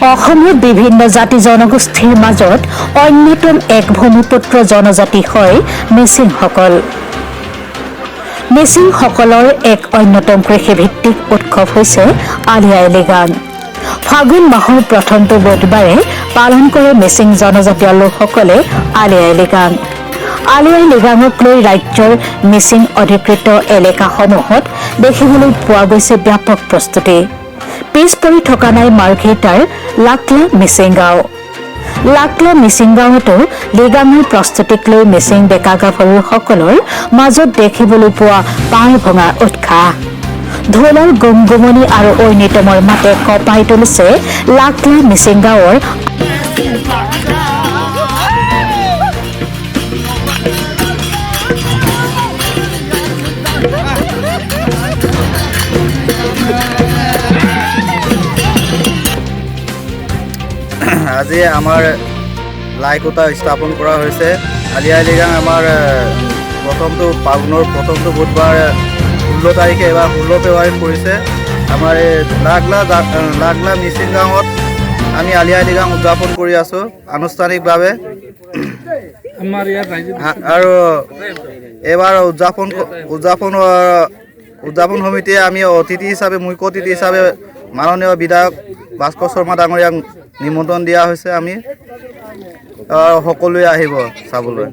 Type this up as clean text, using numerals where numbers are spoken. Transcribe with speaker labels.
Speaker 1: অসমৰ বিভিন্ন জাতি জনগোষ্ঠীৰ মাজত অন্যতম এক ভূমিপুত্ৰ জনজাতি হয় মিচিংসকল। মিচিংসকলৰ এক অন্যতম কৃষিভিত্তিক উৎসৱ হৈছে আলি আই লৃগাং। ফাগুন মাহৰ প্ৰথমটো বুধবাৰে পালন কৰে মিচিং জনজাতীয় লোকসকলে আলি আই লৃগাং। আলি আই লৃগাঙক লৈ ৰাজ্যৰ মিচিং অধিকৃত এলেকাসমূহত দেখিবলৈ পোৱা গৈছে ব্যাপক প্ৰস্তুতি। পিছ পৰি থকা নাই মাৰ্ঘেৰিটাৰ লাকলা মিচিং গাঁও। লাকলা মিচিং গাঁৱতো লৃগাঙৰ প্ৰস্তুতিক লৈ মিচিং ডেকা গাভৰুসকলৰ মাজত দেখিবলৈ পোৱা পাৰ ভঙা উৎসাহ। ঢোলৰ গুমগুমনি আৰু ঐনিতমৰ মাতে কঁপাই তুলিছে লাকলা মিচিং গাঁৱৰ
Speaker 2: আজি আমাৰ লাইকোটা স্থাপন কৰা হৈছে। আলি আই লৃগাং আমাৰ প্ৰথমটো ফাগুনৰ প্ৰথমটো বুধবাৰ 16 তাৰিখে এবাৰ 16 ফেব্ৰুৱাৰীত পৰিছে। আমাৰ এই লাকলা মিচিং গাঁৱত আমি আলি আই লৃগাং উদযাপন কৰি আছোঁ আনুষ্ঠানিকভাৱে। আৰু এইবাৰ উদযাপন সমিতিয়ে আমি অতিথি হিচাপে মুখ্য অতিথি হিচাপে মাননীয় বিধায়ক ভাস্কৰ শৰ্মা ডাঙৰীয়াক নিমন্ত্ৰণ দিয়া হৈছে। আমি সকলোৱে আহিব চাবলৈ।